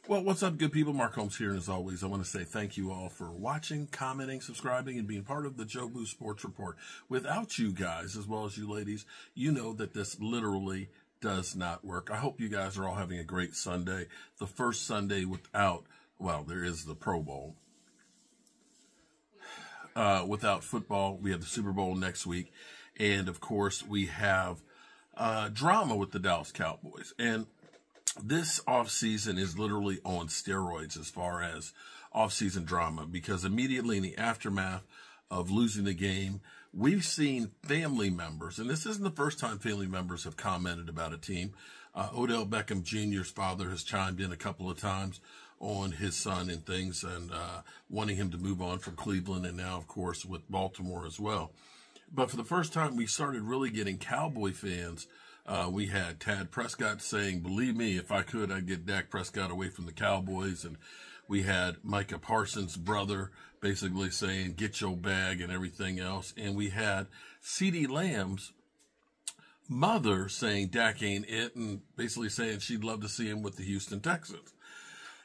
Well, what's up, good people? Mark Holmes here, and as always, I want to say thank you all for watching, commenting, subscribing, and being part of the Joe Boo Sports Report. Without you guys, as well as you ladies, you know that this literally does not work. I hope you guys are all having a great Sunday. The first Sunday without, well, there is the Pro Bowl. Without football, we have the Super Bowl next week. And, of course, we have drama with the Dallas Cowboys. And this offseason is literally on steroids as far as offseason drama, because immediately in the aftermath of losing the game, we've seen family members, and this isn't the first time family members have commented about a team. Odell Beckham Jr.'s father has chimed in a couple of times on his son and things, and wanting him to move on from Cleveland, and now, of course, with Baltimore as well. But for the first time, we started really getting Cowboy fans. We had Tad Prescott saying, believe me, if I could, I'd get Dak Prescott away from the Cowboys. And we had Micah Parsons' brother basically saying, get your bag and everything else. And we had Ceedee Lamb's mother saying Dak ain't it, and basically saying she'd love to see him with the Houston Texans.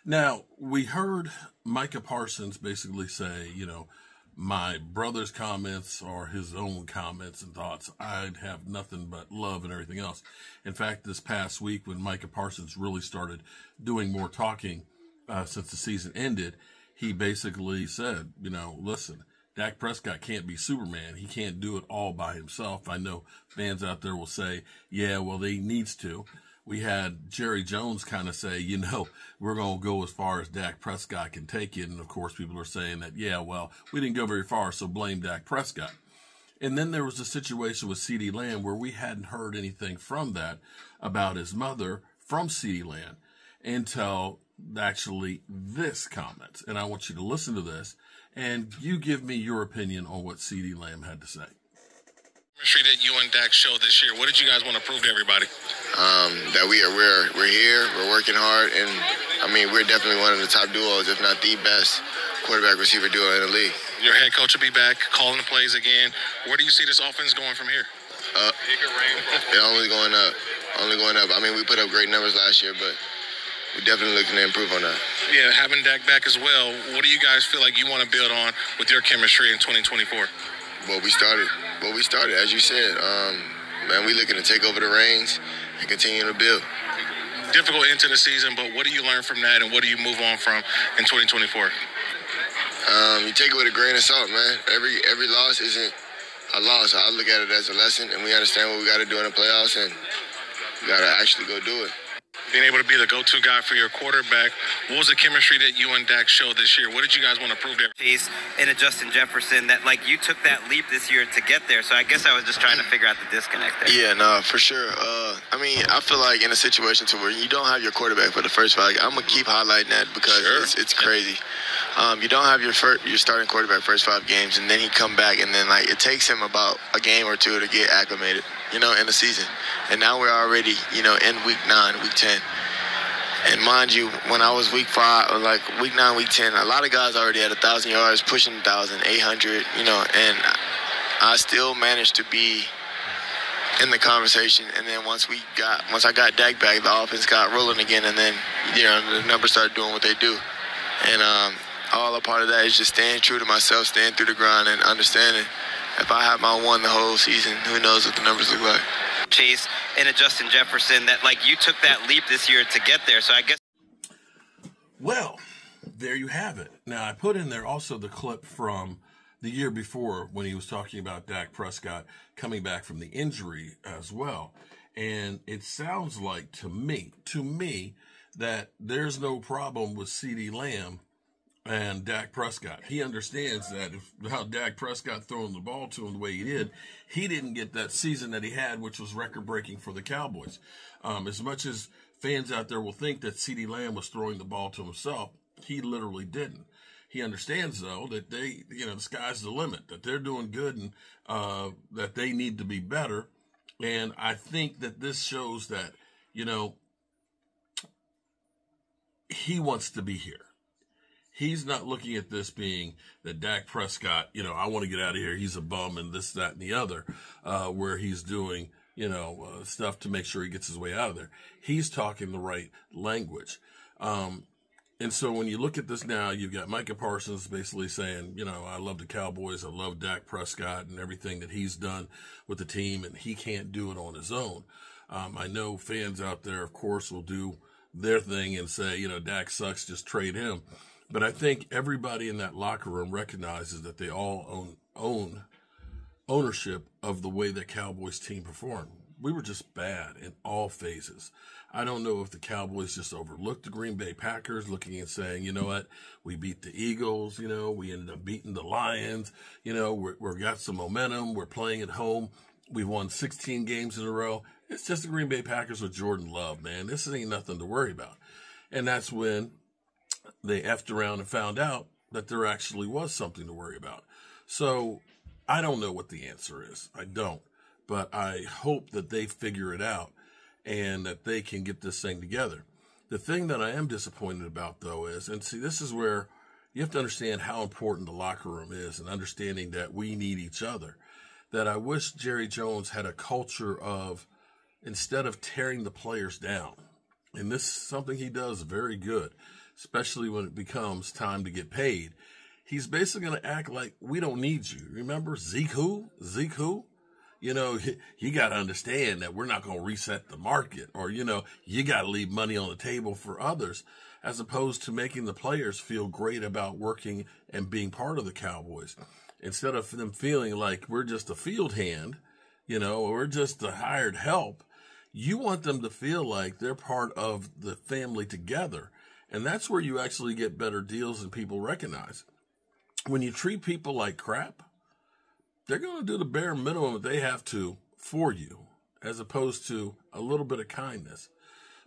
Now, we heard Micah Parsons basically say, you know, my brother's comments are his own comments and thoughts. I'd have nothing but love and everything else. In fact, this past week when Micah Parsons really started doing more talking since the season ended, he basically said, you know, listen, Dak Prescott can't be Superman. He can't do it all by himself. I know fans out there will say, yeah, well, he needs to. We had Jerry Jones kind of say, you know, we're going to go as far as Dak Prescott can take it. And, of course, people are saying that, yeah, well, we didn't go very far, so blame Dak Prescott. And then there was a situation with Ceedee Lamb where we hadn't heard anything from that about his mother from Ceedee Lamb until actually this comment. And I want you to listen to this, and you give me your opinion on what Ceedee Lamb had to say. Chemistry that you and Dak showed this year. What did you guys want to prove to everybody? That we're here, we're working hard, and I mean we're definitely one of the top duos, if not the best quarterback receiver duo in the league. Your head coach will be back, calling the plays again. Where do you see this offense going from here? It's only going up, only going up. I mean, we put up great numbers last year, but we're definitely looking to improve on that. Yeah, having Dak back as well. What do you guys feel like you want to build on with your chemistry in 2024? What we started, as you said, man, we looking to take over the reins and continue to build. Difficult into the season, but what do you learn from that, and what do you move on from in 2024? You take it with a grain of salt, man. Every loss isn't a loss. I look at it as a lesson, and we understand what we got to do in the playoffs, and we got to actually go do it. Being able to be the go-to guy for your quarterback, what was the chemistry that you and Dak showed this year? What did you guys want to prove there? And a Justin Jefferson that, like, you took that leap this year to get there. So I guess I was just trying to figure out the disconnect there. Yeah, no, for sure. I mean, I feel like in a situation to where you don't have your quarterback for the first 5, I'm going to keep highlighting that because it's crazy. You don't have your starting quarterback first 5 games, and then he come back, and then, like, it takes him about a game or two to get acclimated, you know, in the season. And now we're already, you know, in week 9, week 10. And mind you, when I was week 5, or like week 9, week 10, a lot of guys already had 1,000 yards, pushing 1,000, 800, you know, and I still managed to be in the conversation. And then once I got Dak back, the offense got rolling again, and then, you know, the numbers started doing what they do. And all a part of that is just staying true to myself, staying through the grind, and understanding if I have my one the whole season, who knows what the numbers look like. Chase and a Justin Jefferson that, like, you took that leap this year to get there. So I guess. Well, there you have it. Now, I put in there also the clip from the year before when he was talking about Dak Prescott coming back from the injury as well. And it sounds like to me, that there's no problem with Ceedee Lamb and Dak Prescott. He understands that how Dak Prescott throwing the ball to him the way he didn't get that season that he had, which was record-breaking for the Cowboys. As much as fans out there will think that Ceedee Lamb was throwing the ball to himself, he literally didn't. He understands, though, that the sky's the limit, that they're doing good, and that they need to be better. And I think that this shows that, you know, he wants to be here. He's not looking at this being that Dak Prescott, you know, I want to get out of here, he's a bum, and this, that, and the other, where he's doing, you know, stuff to make sure he gets his way out of there. He's talking the right language. And so when you look at this now, you've got Micah Parsons basically saying, I love the Cowboys. I love Dak Prescott and everything that he's done with the team, and he can't do it on his own. I know fans out there, of course, will do their thing and say, Dak sucks, just trade him. But I think everybody in that locker room recognizes that they all own ownership of the way that Cowboys team performed. We were just bad in all phases. I don't know if the Cowboys just overlooked the Green Bay Packers, looking and saying, you know what, we beat the Eagles, we ended up beating the Lions, we've got some momentum, we're playing at home, we've won 16 games in a row. It's just the Green Bay Packers with Jordan Love, man. This ain't nothing to worry about. And that's when they effed around and found out that there actually was something to worry about. So I don't know what the answer is. I don't. But I hope that they figure it out and that they can get this thing together. The thing that I am disappointed about, though, is, and see, this is where you have to understand how important the locker room is and understanding that we need each other. That I wish Jerry Jones had a culture of, instead of tearing the players down, and this is something he does very good, especially when it becomes time to get paid, he's basically going to act like we don't need you. Remember Zeke who? Zeke who? You got to understand that we're not going to reset the market, or, you got to leave money on the table for others, as opposed to making the players feel great about working and being part of the Cowboys. Instead of them feeling like we're just a field hand, or we're just a hired help, you want them to feel like they're part of the family together. And that's where you actually get better deals and people recognize. When you treat people like crap, they're going to do the bare minimum that they have to for you, as opposed to a little bit of kindness.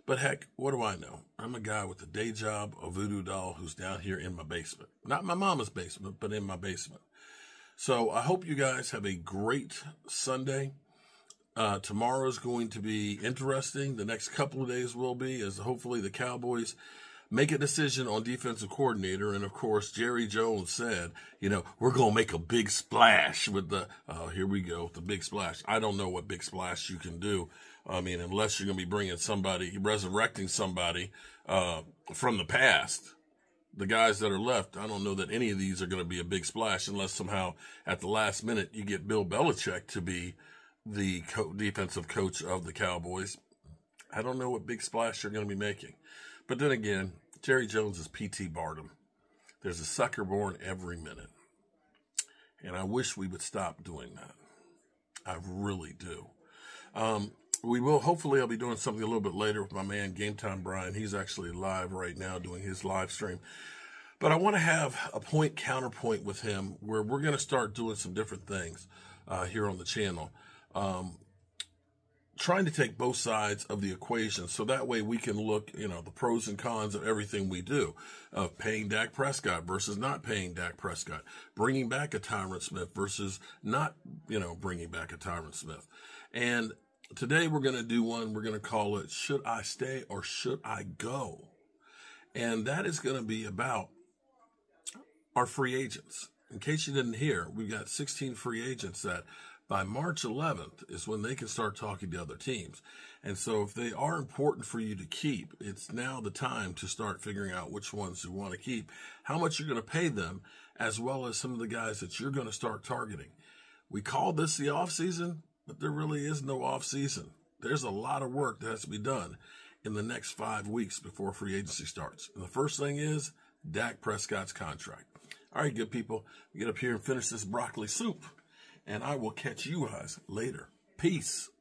But heck, what do I know? I'm a guy with a day job, a voodoo doll who's down here in my basement. Not my mama's basement, but in my basement. So I hope you guys have a great Sunday. Tomorrow is going to be interesting. The next couple of days will be, as hopefully the Cowboys make a decision on defensive coordinator. And, of course, Jerry Jones said, we're going to make a big splash with here we go, the big splash. I don't know what big splash you can do. I mean, unless you're going to be bringing somebody, resurrecting somebody from the past. The guys that are left, I don't know that any of these are going to be a big splash unless somehow at the last minute you get Bill Belichick to be the defensive coach of the Cowboys. I don't know what big splash you're going to be making. But then again, Jerry Jones is P.T. Barnum. There's a sucker born every minute. And I wish we would stop doing that. I really do. We will, hopefully I'll be doing something a little bit later with my man, Game Time Brian. He's actually live right now doing his live stream. But I want to have a point counterpoint with him where we're going to start doing some different things here on the channel. Trying to take both sides of the equation so that way we can look, the pros and cons of everything we do, of paying Dak Prescott versus not paying Dak Prescott, bringing back a Tyron Smith versus not, bringing back a Tyron Smith. And today we're going to do one, we're going to call it, Should I Stay or Should I Go? And that is going to be about our free agents. In case you didn't hear, we've got 16 free agents that by March 11th is when they can start talking to other teams. And so if they are important for you to keep, it's now the time to start figuring out which ones you want to keep, how much you're going to pay them, as well as some of the guys that you're going to start targeting. We call this the off season, but there really is no off season. There's a lot of work that has to be done in the next 5 weeks before free agency starts. And the first thing is Dak Prescott's contract. All right, good people, get up here and finish this broccoli soup. And I will catch you guys later. Peace.